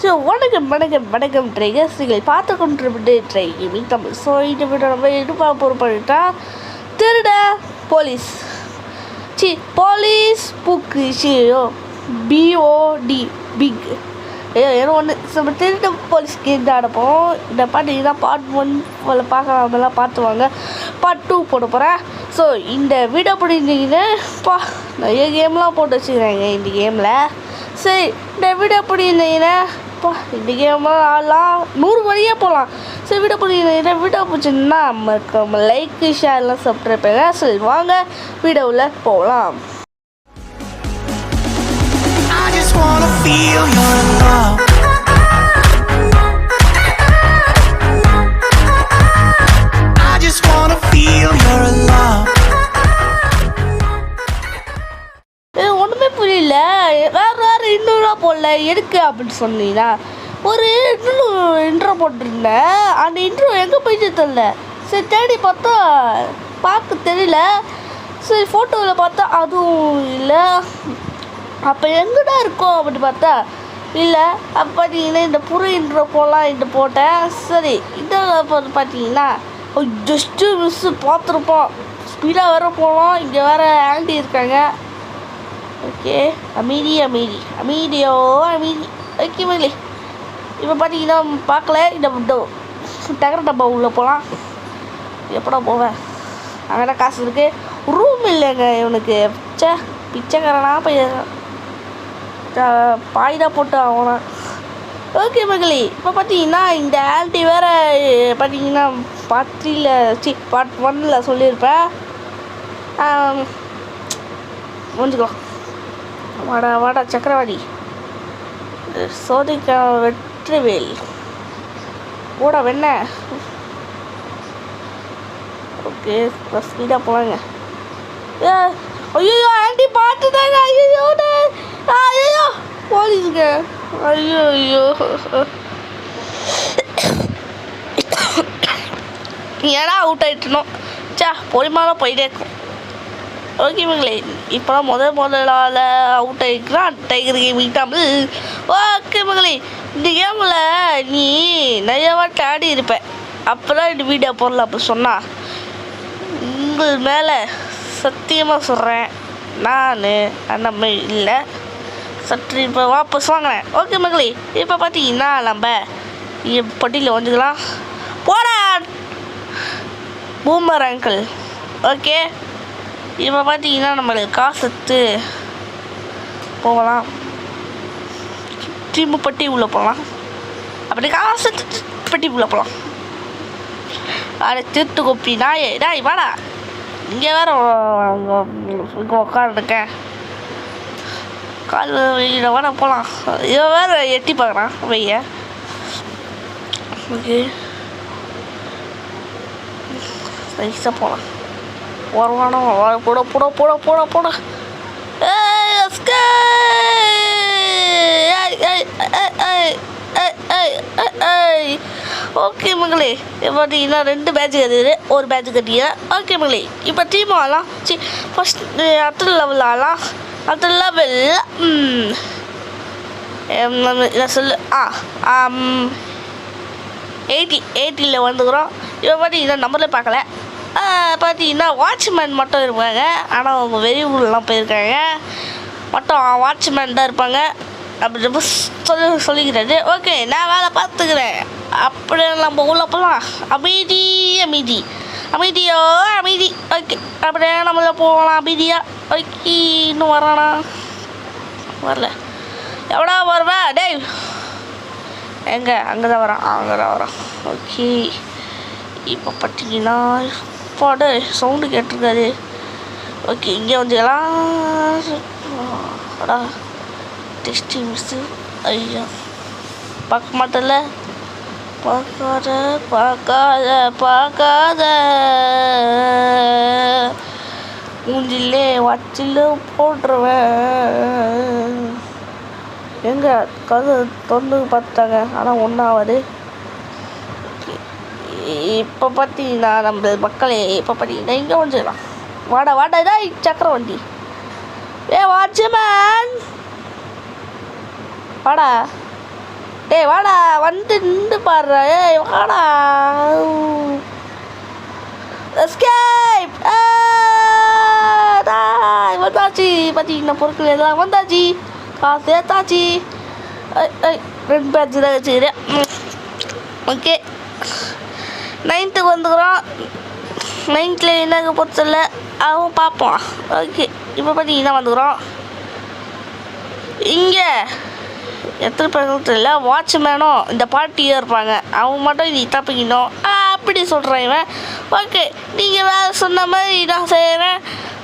So வணக்கம் ட்ரைகர்ஸ், நீங்கள் பார்த்து கொண்டிருப்பது ட்ரை கேமிங் தமிழ். ஸோ இந்த வீடியோ நம்ம எடுப்பா பொறுப்பா திருட போலீஸ் போக்கு BOD பிக் ஏன்னா ஒன்று நம்ம திருட போலீஸ் கேம் தான் அனுப்போம். இந்த பார்த்தீங்கன்னா பார்ட் 1 பார்க்கலாம் பார்த்துவாங்க. பார்ட் 2 போட போகிறேன். ஸோ இந்த வீடியோ பிடிச்சிங்கன்னா நிறைய கேம்லாம் போட்டு வச்சுக்கிறாங்க இந்த கேமில். சரி, இந்த வீடியோ பிடிச்சிங்கன்னா இந்த கேம்லாம் ஆடலாம், 100 வழியாக போகலாம். சரி, வீடியோ பிடிச்சிங்கன்னா வீடியோ பிடிச்சிங்கன்னா நம்ம லைக் ஷேர்லாம் சப்ஸ்கிரைப் பண்ணுங்க. சரி, வாங்க வீடியோவில் போகலாம். Wanna feel your love. I just wanna feel your love. ஒன்றுமே புரியல, வேறு இன்னொரு போடல எதுக்கு அப்படின்னு சொன்னீங்கன்னா ஒரு இன்ட்ரோ போட்டிருந்தேன். அந்த இன்ட்ரோ எங்கே போயிட்டு தெரியல. சரி, தேடி பார்த்தா பார்க்க தெரியல. சரி, ஃபோட்டோவில் பார்த்தா அதுவும் இல்லை. அப்போ எங்கடா இருக்கோம் அப்படின்னு பார்த்தா இல்லை. அப்போ பார்த்தீங்கன்னா இந்த புது இன்ட்ரோ போடலாம் போட்டேன். சரி, இந்த பார்த்தீங்கன்னா ஜஸ்ட்டு மிஸ்ஸு பார்த்துருப்போம். ஸ்பீடாக வேறு போகலாம். இங்கே வேறு ஆண்டி இருக்காங்க. ஓகே, அமைதியோ. ஓகே மகளே, இப்போ பார்த்தீங்கன்னா பார்க்கல. இந்த டகர டப்பா உள்ளே போகலாம். எப்படா போவேன்? அங்கே காசு இருக்குது, ரூம் இல்லைங்க இவனுக்கு. பிச்சைக்காரனா பாய்தான் போட்டு ஆகணும். ஓகே மகளே, இப்போ பார்த்தீங்கன்னா இந்த ஆல்ட்டி வேறு பார்த்தீங்கன்னா பார்ட் 1 சொல்லியிருப்பேன். முடிஞ்சுக்கலாம். வாடா சக்கரவாடி, சோதிக்க வெற்றிவேல் போட வெண்ண. ஓகே, ஸ்பீடாக போவாங்க. ஐயோ ஆண்டி பார்த்துதாங்க. ஐயோ போலீஸுங்க. ஐயோ ஏன்னா அவுட் ஆகிட்டணும். பொலிமாலாம் போயிட்டே இருக்கும். ஓகே மகளே, இப்போ முதலால் அவுட் ஆகிக்கிறான் டைகர் கேமிங் தமிழ். ஓகே மகளே, இந்த கேமில் நீ நிறைய வாட்டி ஆடி இருப்பேன். அப்போ தான் இந்த வீடியோ போடலாம் அப்படி சொன்னால் உங்கள் மேலே சத்தியமாக சொல்கிறேன், நான் நம்ம இல்லை சற்று இப்போ வாபஸ் வாங்கினேன். ஓகே மகளே, இப்போ பார்த்தீங்கன்னா நம்ம பட்டியில் வந்துக்கலாம். போடா பூமர் அங்கிள். ஓகே, இப்போ பார்த்தீங்கன்னா நம்மளுக்கு காசு எடுத்து போகலாம். திரும்ப பட்டி உள்ளே போகலாம். அப்படி காசு பட்டி உள்ளே போகலாம். அதை திருட்டு கொப்பி நாய் வாடா. இங்கே வேறு இங்கே உட்காந்துருக்கேன். கால் வெளியில் வேணா போகலாம். இவன் வேறு எட்டி பார்க்குறான் வைய. ஓகே, நைஸாக போகலாம். வருவானோ போட. ஓகே மகளே, பார்த்தீங்கன்னா 2 பேட்ச் கட்டிடு, ஒரு பேட்ச் கட்டியா. ஓகே மகளே, இப்போ டீம் ஆடலாம். ஃபஸ்ட் அடுத்த லெவல் ஆடலாம். அடுத்த லெவல் சொல்லு 80 வந்துக்கிறோம். இப்போ பார்த்தீங்கன்னா நம்பரில் பார்க்கல. பார்த்தீங்கன்னா வாட்ச்மேன் மட்டும் இருப்பாங்க. ஆனால் அவங்க வெளியூர்லாம் போயிருக்காங்க. மட்டும் வாட்ச்மேன் தான் இருப்பாங்க அப்படி சொல்லிக்கிறாரு. ஓகே, நான் வேலை பார்த்துக்கிறேன். அப்படியே நம்ம உள்ள போகலாம். அமைதியோ. ஓகே, அப்படியே நம்மள போகலாம் அமைதியா. ஓகே, இன்னும் வரானா? வரல. எவ்வளோ வருவேன் டேய்? எங்கே? அங்கே தான் வரான். ஓகே, இப்போ பார்த்தீங்கன்னா பாடு சவுண்டு கேட்டிருக்காரு. ஓகே, இங்கே வந்துக்கலாம். டெஸ்டி மிஸ்ஸு. ஐயா, பார்க்க மாட்டல. பார்க்காத மூஞ்சிலே வச்சில் போட்டுருவேன். எங்கே கது தொண்டு பார்த்துட்டாங்க, ஆனால் ஒன்றாவது. இப்போ பார்த்தீங்கன்னா நம்ம மக்களே, இப்போ பார்த்தீங்கன்னா இங்கே வந்துடலாம். வாடா இதான் சக்கரவண்டி. வாட்ச்மேன் வாடா. ஏய் வாடா வந்து நின்று பாடுற ஏய் வாடா எஸ்கேப் வந்தாச்சு பார்த்தீங்கன்னா பொருட்கள் எல்லாம் வந்தாச்சு காசு ஏத்தாச்சு 2 பேட்ச் தான் வச்சுக்கிறேன் ஓகே 9th வந்துக்கிறோம் 9th என்னங்க பொறுத்தல அவன் பார்ப்போம் ஓகே இப்போ பார்த்தீங்கன்னா வந்துக்கிறோம் இங்கே எத்தனை பேர் தெரியல வாட்ச்மேனும் இந்த பார்ட்டியும் இருப்பாங்க அவங்க மட்டும் இது தப்பிக்கணும் அப்படி சொல்கிறேன் இவன் ஓகே நீங்கள் வேறு சொன்ன மாதிரி நான் செய்கிறேன்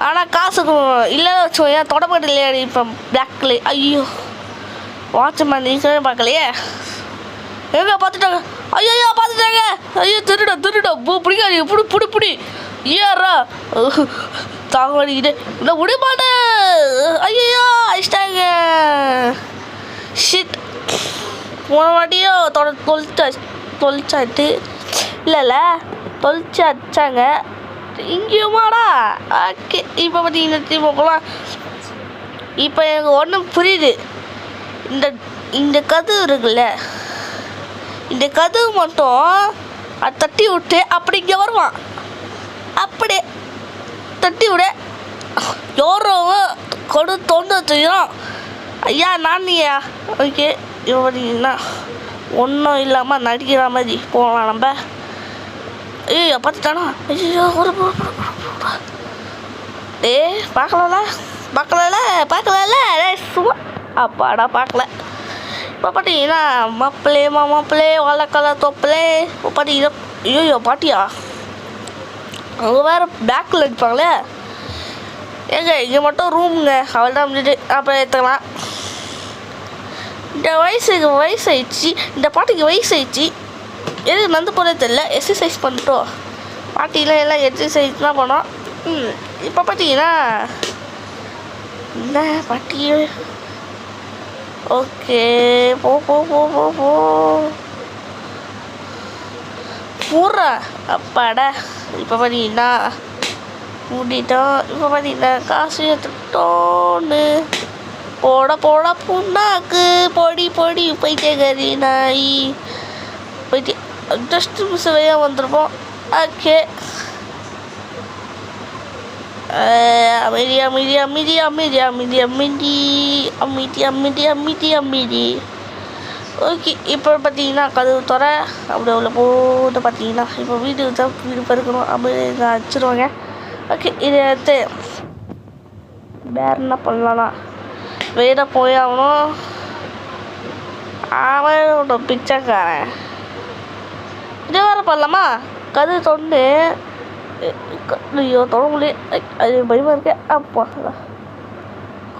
ஆனால் காசுக்கு இல்லை வச்சுக்கோங்க தொடப்பட்டு இல்லையா இப்போ பிளாக்ல ஐயோ வாட்ச்மேன் நீங்கள் பார்க்கலையே எங்க பார்த்துட்டாங்க ஐயோ பார்த்துட்டாங்க ஐயோ திருடா பிடிக்காது புடி ஏறா தாங்க அடிக்கிட்டு இல்லை விட மாட்டேன் ஐயோ அடிச்சிட்டாங்க ஷிட் போன வாட்டியோ தொலைச்சாட்டு இல்லை தொலைச்சி அடிச்சாங்க இங்கேயுமாடா ஓகே இப்போ பார்த்தீங்கன்னா திரும்ப போகலாம் இப்போ எனக்கு ஒன்றும் புரியுது இந்த கதவு இருக்குல்ல இந்த கதவு மட்டும் அதை தட்டி விட்டு அப்படி இங்கே வருவான் அப்படியே தட்டி விட யாரோ தொண்டு வச்சுக்கிறோம் ஐயா நானியா ஓகே இப்போ பார்த்தீங்கன்னா ஒன்றும் இல்லாமல் நடிக்கிற மாதிரி போகலாம் நம்ம ஐயோ பார்த்துட்டானா ஐயோ ஒரு பார்க்கல சும்மா அப்பாடா பார்க்கல இப்போ பார்த்தீங்கன்னா மாப்பிள்ளே வாழைக்கால தொப்பிலே இப்போ பார்த்தீங்கன்னா ஐயோ பாட்டியா அவங்க வேறு பேக்கில் எடுப்பாங்களே ஏங்க இங்கே மட்டும் ரூமுங்க அவள் தான் முடிஞ்சிட்டு அப்புறம் எடுத்துக்கலாம் இந்த வயசாயிடுச்சு இந்த பாட்டிக்கு வயசாயிடுச்சு எதுக்கு நடந்து போகிறதே தெரியல எக்ஸசைஸ் பண்ணிட்டோம் பாட்டிலாம் எல்லாம் எக்ஸசைஸ் தான் பண்ணோம் இப்போ பார்த்தீங்கன்னா இந்த பாட்டி ஓகே போடுறா அப்பாடா இப்போ பார்த்தீங்கன்னா மூடிட்டோம் இப்போ பார்த்தீங்கன்னா காசு எடுத்துட்டோன்னு போட புண்ணாக்கு பொடி போயிட்டே கறி நாய் போயிட்டு ஜஸ்ட் மிஸ் வழியாக வந்துருப்போம் ஓகே அமைதி ஓகே இப்போ பார்த்தீங்கன்னா கதவு தர அப்படி அவ்வளோ போட்டு பார்த்தீங்கன்னா இப்போ வீடு பெருக்கணும் அப்படி வச்சுருவாங்க ஓகே இதை எடுத்து வேறு என்ன பண்ணலாம் வேற போய் ஆகணும் அவனோட பிக்சர்காரன் இதே வேறு பண்ணலாமா கதவு தொண்டு ஐயோ தொடங்குலே அது பயமாக இருக்கு அப்பா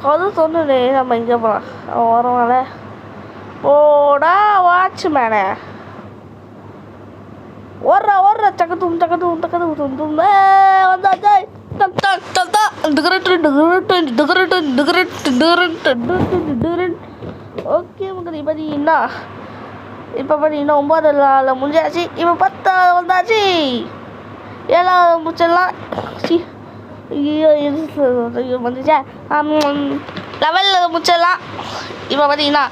கதவு தொண்டு நம்ம இங்கே போகலாம் அவன் வரவால ஓடா வாட்ச்மேனே ஓடுற சக்கத்தும் வந்தாச்சா ஓகே மக்கள் பார்த்தீங்கன்னா இப்போ பார்த்தீங்கன்னா 9 நாள் முடிஞ்சாச்சு இப்போ 10 வந்தாச்சு 7 முடிச்சிடலாம் ஐயோ வந்துச்சா 11 முடிச்சிடலாம் இப்போ பார்த்தீங்கன்னா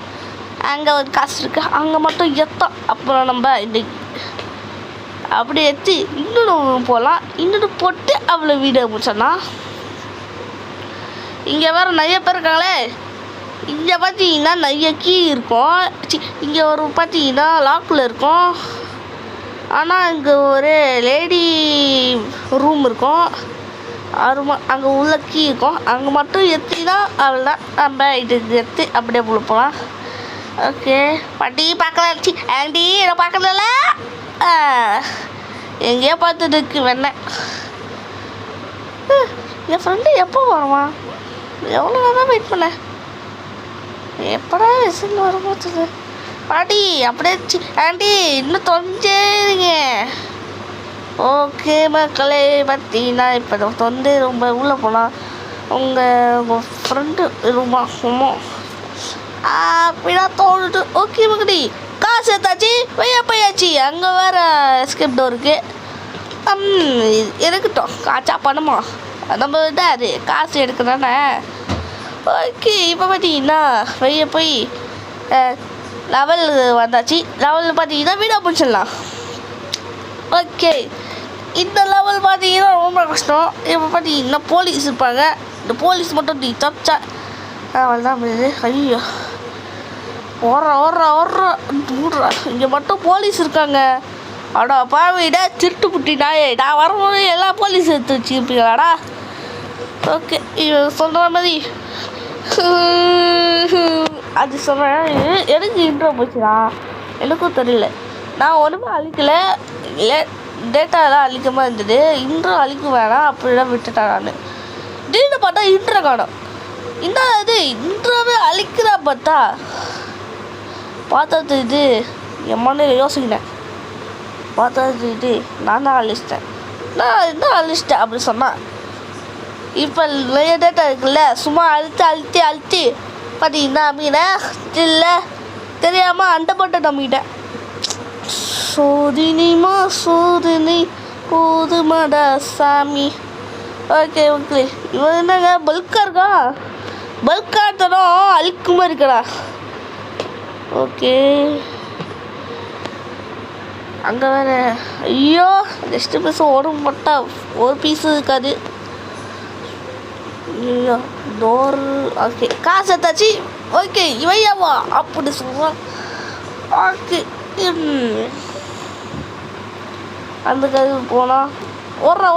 அங்கே ஒரு காசு இருக்குது அங்கே மட்டும் எத்தோம் அப்புறம் நம்ம இன்னைக்கு அப்படி எடுத்து இன்னொன்று போகலாம் இன்னொன்று போட்டு அவ்வளோ வீடியோ முடிச்சிடலாம் இங்கே வேறு நிறைய பேர் இருக்காங்களே இங்கே பார்த்தீங்கன்னா நிறைய கீ இருக்கும் இங்கே ஒரு பார்த்தீங்கன்னா லாக்கில் இருக்கும் ஆனால் இங்கே ஒரு லேடி ரூம் இருக்கும் அங்கே உள்ள கீ இருக்கும் அங்கே மட்டும் எடுத்தினா அவ்வளோதான் நம்ம இது எடுத்து அப்படியே போகலாம் ஓகே பாட்டி பார்க்கலாம் ஆண்டி நான் பார்க்கல எங்கேயோ பார்த்துருக்கு வேணேன் என் ஃப்ரெண்டு எப்போ வருவான் எவ்வளோ நேரம் வெயிட் பண்ணேன் எப்படா விசில் வரும்போது பாட்டி அப்படியே ஆண்டி இன்னும் தொலைஞ்சேங்க ஓகே மக்களே பார்த்தீங்கன்னா இப்போ தொண்டு ரொம்ப உள்ளே போகலாம் உங்கள் ஃப்ரெண்டு ரொம்ப அப்படிதான் தோணுது ஓகே மக்களே காசு எடுத்தாச்சு போயாச்சு அங்கே வேறு எஸ்கேப் டோர் இருக்குது இருக்கட்டும் காய்ச்சா பணமா நம்ம தான் அது காசு எடுக்கதானே ஓகே இப்போ பார்த்தீங்கன்னா வெளியே போய் லெவல் வந்தாச்சு. லெவலில் பார்த்தீங்கன்னா வீடியோ பிடிச்சிடலாம். ஓகே, இந்த லெவல் பார்த்தீங்கன்னா ரொம்ப கஷ்டம். இப்போ பார்த்தீங்கன்னா போலீஸ் இருப்பாங்க. இந்த போலீஸ் மட்டும் நீ தப்பிச்சா அவள் தான் முடியுது. ஐயோ, ஓடுறா இங்கே மட்டும் போலீஸ் இருக்காங்க. அடா பாவிடா, திருட்டு புட்டிடா. நான் வரும்போது எல்லாம் போலீஸ் எடுத்து வச்சுருப்பீங்களாடா. ஓகே, சொல்கிற மாதிரி அது சொல்கிறேன். எனக்கு இன்ட்ரோ போச்சுடா, எனக்கும் தெரியல. நான் ஒன்றுமே அழிக்கலை, இல்லை டேட்டாலாம் அழிக்காமல் இருந்தது. இன்ட்ரோ அழிக்க வேணாம் அப்படிலாம் விட்டுட்டேன் நான். திடீர்னு பார்த்தா இன்ட்ரோ காணும். என்ன இது இன்ட்ரோவே அழிக்கிறா பார்த்தா இது என் மண்ணில் யோசிக்கினேன். பார்த்தா இது நான் தான் அழிச்சிட்டேன். நான் என்ன அழிச்சிட்டேன் அப்படி சொன்னேன். இப்போ நிறைய டேட்டா இருக்குல்ல, சும்மா அழுத்தி பார்த்தீங்கன்னா மீனை இல்லை தெரியாமல் அண்டப்பட்டு நம்பிக்கிட்டேன். சோதினி போதுமாடா சாமி. ஓகே, இவன் என்னங்க பல்காக இருக்கா? பல்காக தரம் அழிக்குமா இருக்கடா. ஓகே, அங்கே வேறு ஐயோ நெக்ஸ்ட்டு பீஸ் ஓட ஒரு பீஸு இருக்காது. ஐயோ டோரு. ஓகே, காசு எடுத்தாச்சு. ஓகே, இவையாவா அப்படி சொல்லுவான். ஓகே, அந்த கதை போனால் ஓடுறா.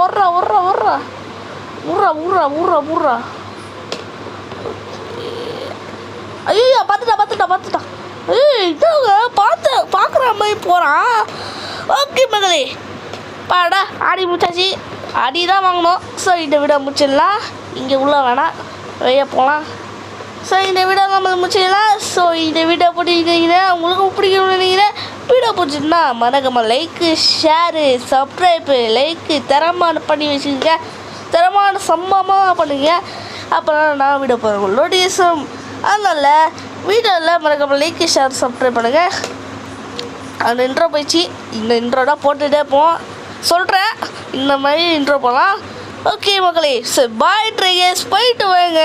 ஐயோ பார்த்துட்டா. இதாங்க பார்க்குற மாதிரி போகிறான். ஓகே மகளே, பாடா ஆடி முடிச்சாச்சு. அடி தான் வாங்கணும். ஸோ இந்த வீடியோ முடிச்சிடலாம். இங்கே உள்ள வேணாம், வெளியே போகலாம். ஸோ இந்த வீடியோ நம்ம முடிச்சிடலாம். ஸோ இந்த வீடியோ பிடிக்கிறீங்கன்னா உங்களுக்கும் பிடிக்கணும்னு நினைக்கிறேன். வீடியோ பிடிச்சிருந்தா மறக்காம லைக்கு, ஷேரு, சப்ஸ்கிரைப்பு, லைக்கு தரமான பண்ணி வச்சுக்கோங்க. தரமான சம்பவமாக பண்ணுங்க. அப்புறம் நான் வீடியோ போகிறேன் நோட்டிஃபிகேஷன். அதனால் வீடியோவில் மறக்காம லைக்கு, ஷேர், சப்ஸ்கிரைப் பண்ணுங்கள். அந்த இன்ட்ரோ போயிடுச்சு. இந்த இன்ட்ரோ தான் போட்டுகிட்டே போவோம். சொல்கிறேன், இந்த மாதிரி இன்ட்ரோ போகலாம். ஓகே மக்களே, சரி பாய் ட்ரைகேஸ், போயிட்டு வாங்க.